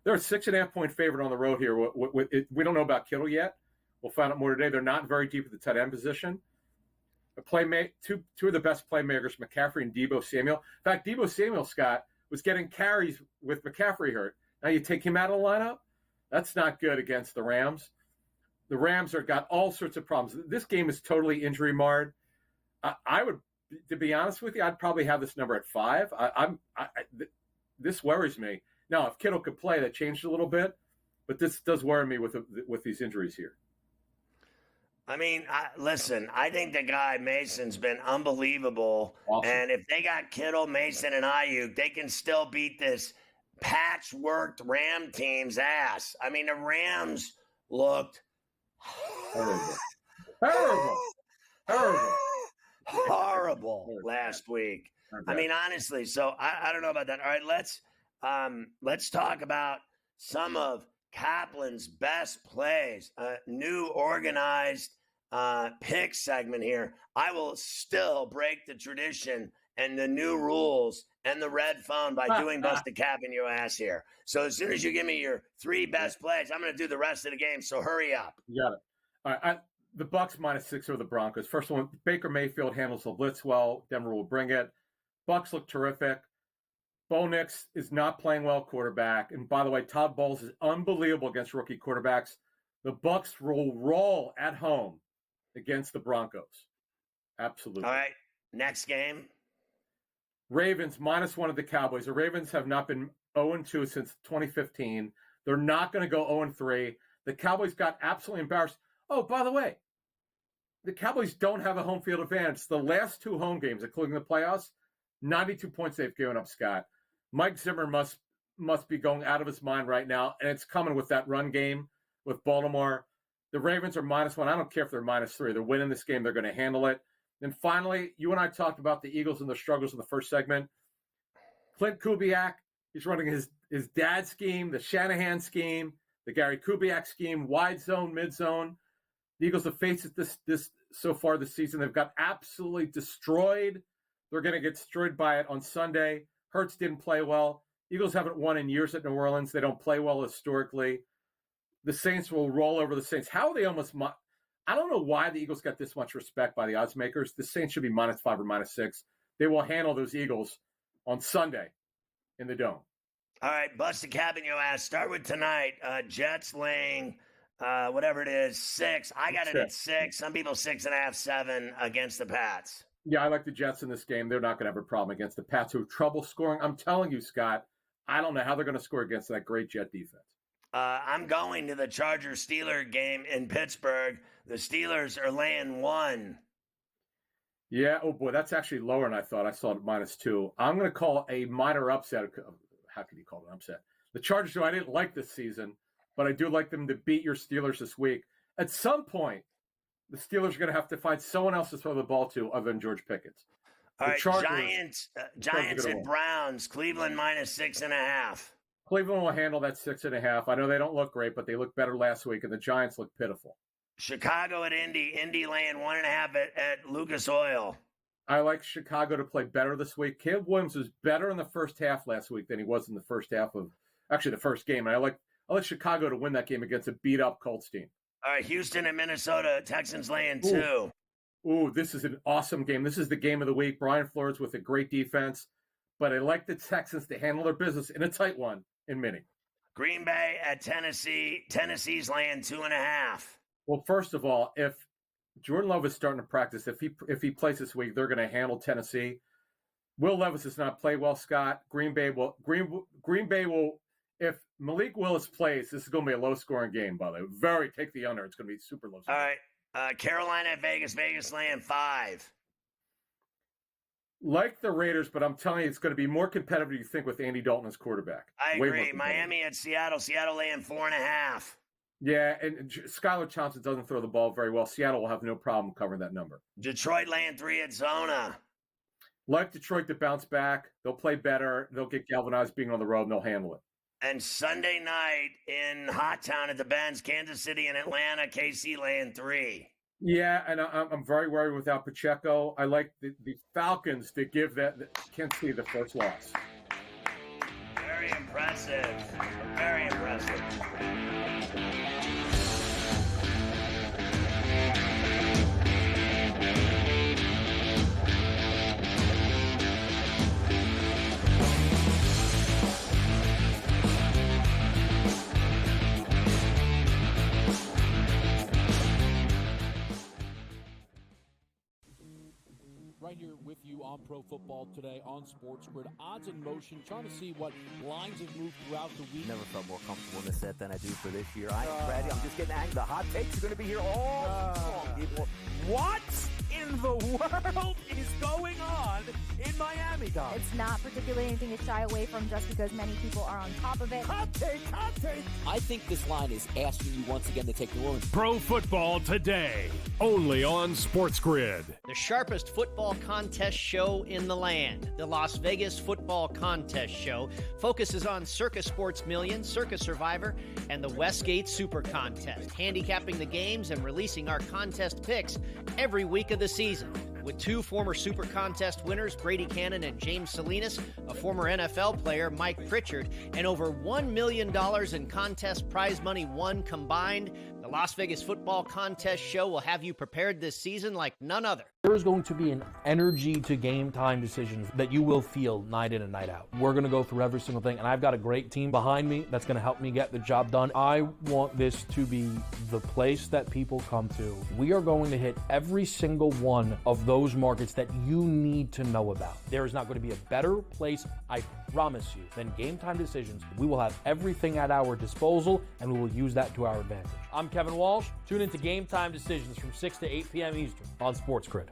They're a 6.5-point favorite on the road here. We don't know about Kittle yet. We'll find out more today. They're not very deep at the tight end position. Two of the best playmakers, McCaffrey and Deebo Samuel. In fact, Deebo Samuel, Scott, was getting carries with McCaffrey hurt. Now you take him out of the lineup? That's not good against the Rams. The Rams have got all sorts of problems. This game is totally injury marred. I would, to be honest with you, I'd probably have this number at 5. This worries me. Now, if Kittle could play, that changed a little bit, but this does worry me with these injuries here. I mean, listen, I think the guy Mason's been unbelievable. Awesome. And if they got Kittle, Mason, and Ayuk, they can still beat this patchworked Ram team's ass. I mean, the Rams looked horrible last week. I mean, honestly, so I don't know about that. All right, let's talk about some of Kaplan's best plays. New organized pick segment here. I will still break the tradition and the new rules and the red phone by doing Busted Cap in your ass here. So as soon as you give me your 3 best plays, I'm going to do the rest of the game. So hurry up. You got it. All right. The Bucs -6 over the Broncos. First one, Baker Mayfield handles the blitz well. Denver will bring it. Bucs look terrific. Bo Nix is not playing well quarterback. And by the way, Todd Bowles is unbelievable against rookie quarterbacks. The Bucs will roll at home against the Broncos. Absolutely. All right. Next game. Ravens -1 of the Cowboys. The Ravens have not been 0-2 since 2015. They're not going to go 0-3. The Cowboys got absolutely embarrassed. Oh, by the way, the Cowboys don't have a home field advantage. The last 2 home games, including the playoffs, 92 points they've given up, Scott. Mike Zimmer must be going out of his mind right now, and it's coming with that run game with Baltimore. The Ravens are -1. I don't care if they're -3. They're winning this game. They're going to handle it. And finally, you and I talked about the Eagles and their struggles in the first segment. Clint Kubiak, he's running his dad's scheme, the Shanahan scheme, the Gary Kubiak scheme, wide zone, mid zone. The Eagles have faced it this so far this season. They've got absolutely destroyed. They're going to get destroyed by it on Sunday. Hurts didn't play well. Eagles haven't won in years at New Orleans. They don't play well historically. The Saints will roll over the Saints. How are they almost – I don't know why the Eagles got this much respect by the odds makers. The Saints should be -5 or -6. They will handle those Eagles on Sunday in the Dome. All right, Busted Cap in your ass. Start with tonight. Jets laying – whatever it is, 6. I got it at 6. Some people 6.5, 7 against the Pats. Yeah, I like the Jets in this game. They're not going to have a problem against the Pats who have trouble scoring. I'm telling you, Scott, I don't know how they're going to score against that great Jet defense. I'm going to the Chargers-Steelers game in Pittsburgh. The Steelers are laying 1. Yeah, oh boy, that's actually lower than I thought. I saw it -2. I'm going to call a minor upset. How can you call it an upset? The Chargers, who I didn't like this season, but I do like them to beat your Steelers this week. At some point, the Steelers are going to have to find someone else to throw the ball to other than George Pickens. All right, Giants and Browns, Cleveland -6.5. Cleveland will handle that 6.5. I know they don't look great, but they looked better last week, and the Giants look pitiful. Chicago at Indy. Indy laying 1.5 at Lucas Oil. I like Chicago to play better this week. Caleb Williams was better in the first half last week than he was in the first half of actually the first game. And I like Chicago to win that game against a beat-up Colts team. All right, Houston and Minnesota. Texans laying 2. Ooh, this is an awesome game. This is the game of the week. Brian Flores with a great defense. But I like the Texans to handle their business in a tight one in Minnie. Green Bay at Tennessee. Tennessee's laying 2.5. Well, first of all, if Jordan Love is starting to practice, if he plays this week, they're going to handle Tennessee. Will Levis does not play well, Scott. Green Bay will. If Malik Willis plays, this is going to be a low-scoring game, by the way. Take the under. It's going to be super low. All right. Carolina at Vegas. Vegas laying 5. Like the Raiders, but I'm telling you, it's going to be more competitive than you think with Andy Dalton as quarterback. I agree. Miami at Seattle. Seattle laying 4.5. Yeah, and Skylar Thompson doesn't throw the ball very well. Seattle will have no problem covering that number. Detroit laying 3 at Zona. Like Detroit to bounce back. They'll play better. They'll get galvanized being on the road, and they'll handle it. And Sunday night in Hot Town at the Benz, Kansas City and Atlanta, KC laying 3. Yeah, and I'm very worried without Pacheco. I like the Falcons to give Kansas City the first loss. Very impressive. Very impressive. right here with you on Pro Football Today on SportsGrid. Odds in motion, trying to see what lines have moved throughout the week. Never felt more comfortable in the set than I do for this year. I'm ready. I'm just getting angry. The hot takes are going to be here all long, people. What in the world is going on in Miami, Dom? It's not particularly anything to shy away from just because many people are on top of it. Hot take. I think this line is asking you once again to take New Orleans. Pro Football Today, only on SportsGrid. The sharpest football contest show in the land, the Las Vegas Football Contest Show, focuses on Circa Sports Million, Circa Survivor, and the Westgate Super Contest, handicapping the games and releasing our contest picks every week of the season. With two former Super Contest winners, Brady Cannon and James Salinas, a former NFL player, Mike Pritchard, and over $1 million in contest prize money won combined, the Las Vegas Football Contest Show will have you prepared this season like none other. There is going to be an energy to game time decisions that you will feel night in and night out. We're going to go through every single thing, and I've got a great team behind me that's going to help me get the job done. I want this to be the place that people come to. We are going to hit every single one of those markets that you need to know about. There is not going to be a better place, I promise you, than Game Time Decisions. We will have everything at our disposal, and we will use that to our advantage. I'm Kevin Walsh. Tune into Game Time Decisions from 6 to 8 p.m. Eastern on SportsGrid.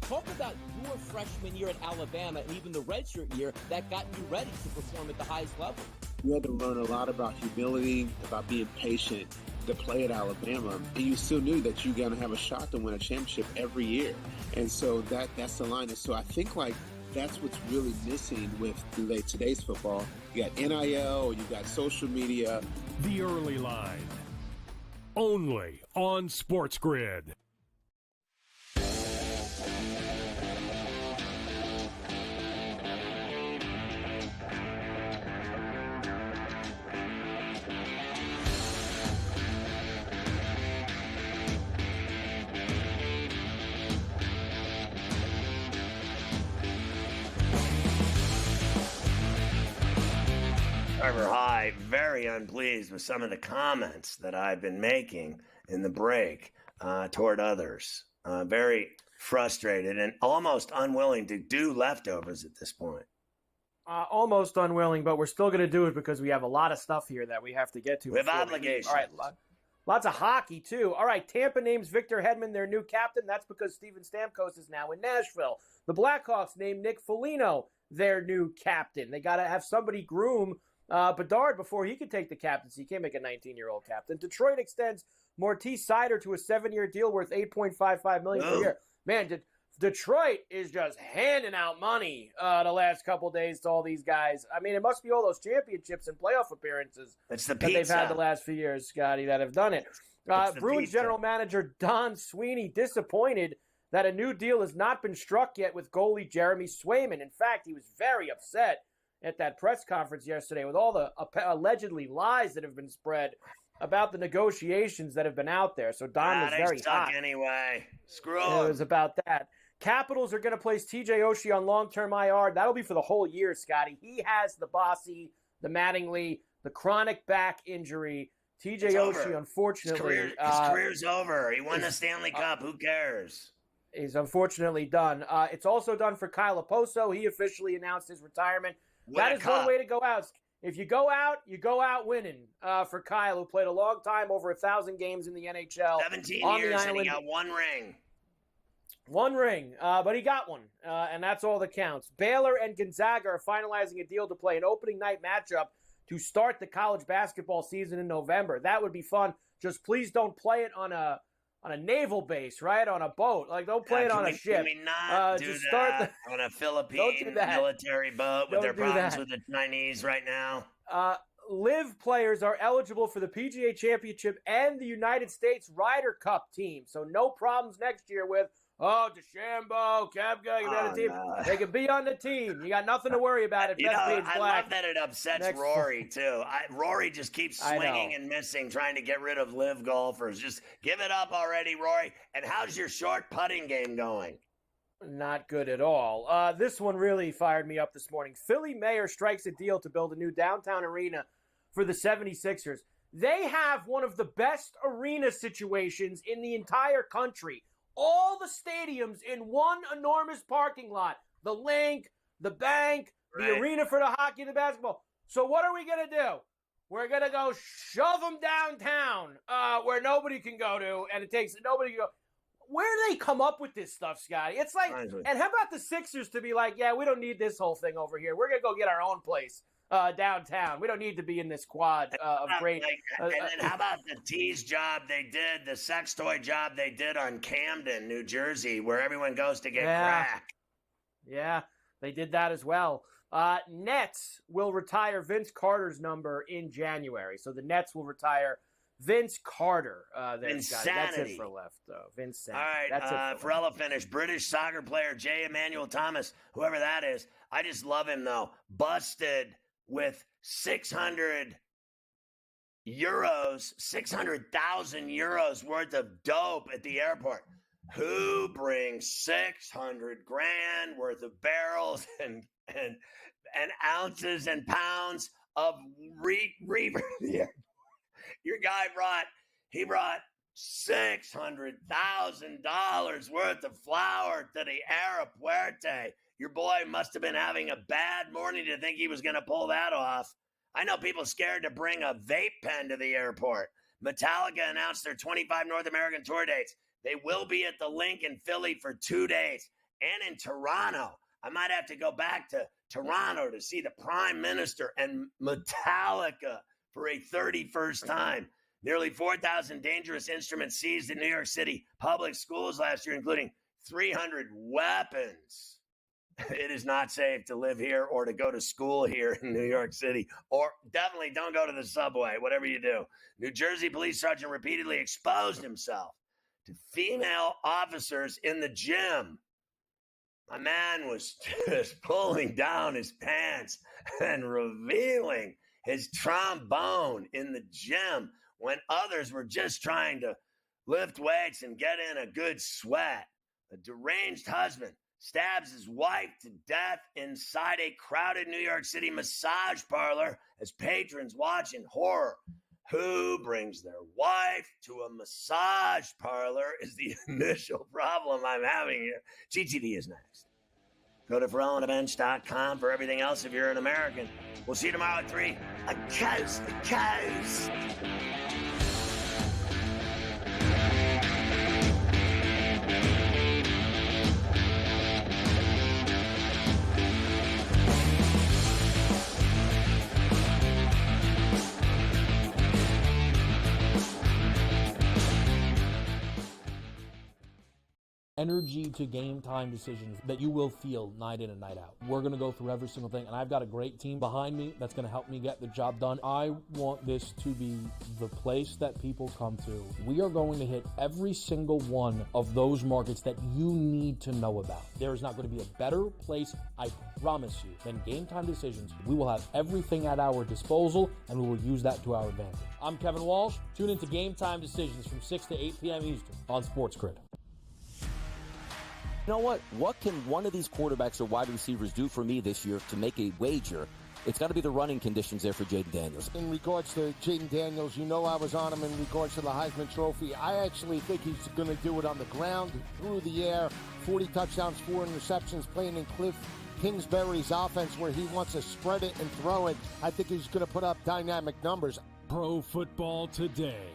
Talk about your freshman year at Alabama and even the redshirt year that got you ready to perform at the highest level. You had to learn a lot about humility, about being patient to play at Alabama, and you still knew that you're going to have a shot to win a championship every year. And so that's the line. And so I think that's what's really missing with today's football. You got NIL, you got social media. The Early Line, only on SportsGrid. Trevor High, very unpleased with some of the comments that I've been making in the break toward others. Very frustrated and almost unwilling to do leftovers at this point. Almost unwilling, but we're still going to do it because we have a lot of stuff here that we have to get to. We have obligations. All right, lots of hockey, too. All right, Tampa names Victor Hedman their new captain. That's because Steven Stamkos is now in Nashville. The Blackhawks named Nick Foligno their new captain. They got to have somebody groom Bedard before he could take the captaincy. He can't make a 19-year-old captain. Detroit extends Mortiz Seider to a 7-year deal worth $8.55 million per year. Man, Detroit is just handing out money the last couple days to all these guys. I mean, it must be all those championships and playoff appearances that they've had the last few years, Scotty, that have done it. Bruins general manager Don Sweeney disappointed that a new deal has not been struck yet with goalie Jeremy Swayman. In fact, he was very upset at that press conference yesterday with all the allegedly lies that have been spread about the negotiations that have been out there. So Don was very hot. Anyway, screw him. It was about that. Capitals are going to place TJ Oshie on long-term IR. That'll be for the whole year, Scotty. He has the Bossy, the Mattingly, the chronic back injury. TJ Oshie, unfortunately. His career's over. He won the Stanley Cup. Who cares? He's unfortunately done. It's also done for Kyle Oposo. He officially announced his retirement. That is one way to go out. If you go out winning for Kyle, who played a long time, over 1,000 games in the NHL. 17 years, and he got one ring. One ring, but he got one, and that's all that counts. Baylor and Gonzaga are finalizing a deal to play an opening night matchup to start the college basketball season in November. That would be fun. Just please don't play it on a naval base, right? On a boat. Like, don't play it on a ship. Can we not do that on a Philippine military boat with their problems with the Chinese right now? Live players are eligible for the PGA Championship and the United States Ryder Cup team. So no problems next year with, DeChambeau, Koepka, you got a team. No. They can be on the team. You got nothing to worry about it. I love that it upsets Rory, too. Rory just keeps swinging and missing, trying to get rid of live golfers. Just give it up already, Rory. And how's your short putting game going? Not good at all. This one really fired me up this morning. Philly mayor strikes a deal to build a new downtown arena for the 76ers. They have one of the best arena situations in the entire country. all the stadiums in one enormous parking lot. The Link, the Bank, the arena for the hockey, the basketball. So what are we going to do? We're going to go shove them downtown where nobody can go to, and it takes nobody can go. Where do they come up with this stuff, Scotty? It's like, and how about the Sixers to be like, yeah, we don't need this whole thing over here. We're going to go get our own place downtown. We don't need to be in this quad of great. And then how about the tease job they did, the sex toy job they did on Camden, New Jersey, where everyone goes to get crack? Yeah, they did that as well. Nets will retire Vince Carter's number in January. So the Nets will retire Vince Carter. That's it for left, though. Vince. All right, that's Ferrall finished. British soccer player J. Emmanuel Thomas, whoever that is. I just love him, though. Busted with 600,000 euros worth of dope at the airport. Who brings 600,000 worth of barrels and ounces and pounds of reefer? Your guy brought $600,000 worth of flour to the aeropuerto. Your boy must have been having a bad morning to think he was going to pull that off. I know people scared to bring a vape pen to the airport. Metallica announced their 25 North American tour dates. They will be at the Link in Philly for 2 days and in Toronto. I might have to go back to Toronto to see the Prime Minister and Metallica for a 31st time. Nearly 4,000 dangerous instruments seized in New York City public schools last year, including 300 weapons. It is not safe to live here or to go to school here in New York City, or definitely don't go to the subway, whatever you do. New Jersey police sergeant repeatedly exposed himself to female officers in the gym. My man was just pulling down his pants and revealing his trombone in the gym when others were just trying to lift weights and get in a good sweat. A deranged husband stabs his wife to death inside a crowded New York City massage parlor as patrons watch in horror. Who brings their wife to a massage parlor is the initial problem I'm having here. GTD is next. Go to FerrallOnTheBench.com for everything else if you're an American. We'll see you tomorrow at 3. A coast. Energy to game time decisions that you will feel night in and night out. We're going to go through every single thing, and I've got a great team behind me that's going to help me get the job done. I want this to be the place that people come to. We are going to hit every single one of those markets that you need to know about. There is not going to be a better place, I promise you, than Game Time Decisions. We will have everything at our disposal, and we will use that to our advantage. I'm Kevin Walsh. Tune into Game Time Decisions from 6 to 8 p.m. Eastern on SportsGrid. You know what? What can one of these quarterbacks or wide receivers do for me this year to make a wager? It's got to be the running conditions there for Jaden Daniels. In regards to Jaden Daniels, you know I was on him in regards to the Heisman Trophy. I actually think he's going to do it on the ground, through the air, 40 touchdowns, 4 interceptions, playing in Cliff Kingsbury's offense where he wants to spread it and throw it. I think he's going to put up dynamic numbers. Pro Football Today,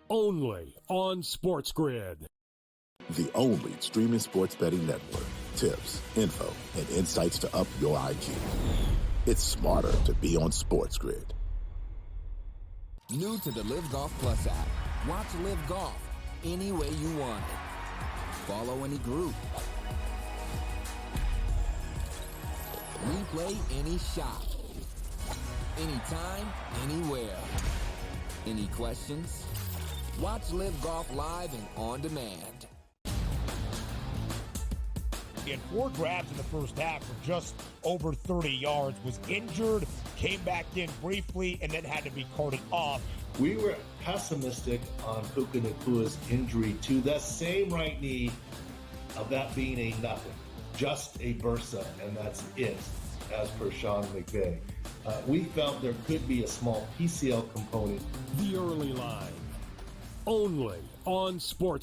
only on SportsGrid. The only streaming sports betting network. Tips, info, and insights to up your IQ. It's smarter to be on SportsGrid. New to the Live Golf Plus app. Watch Live Golf any way you want it. Follow any group. Replay any shot. Anytime, anywhere. Any questions? Watch Live Golf live and on demand. He had 4 grabs in the first half for just over 30 yards, was injured, came back in briefly, and then had to be carted off. We were pessimistic on Puka Nakua's injury to the same right knee, of that being a nothing, just a bursa, and that's it, as per Sean McVay. We felt there could be a small PCL component. The Early Line, only on Sports.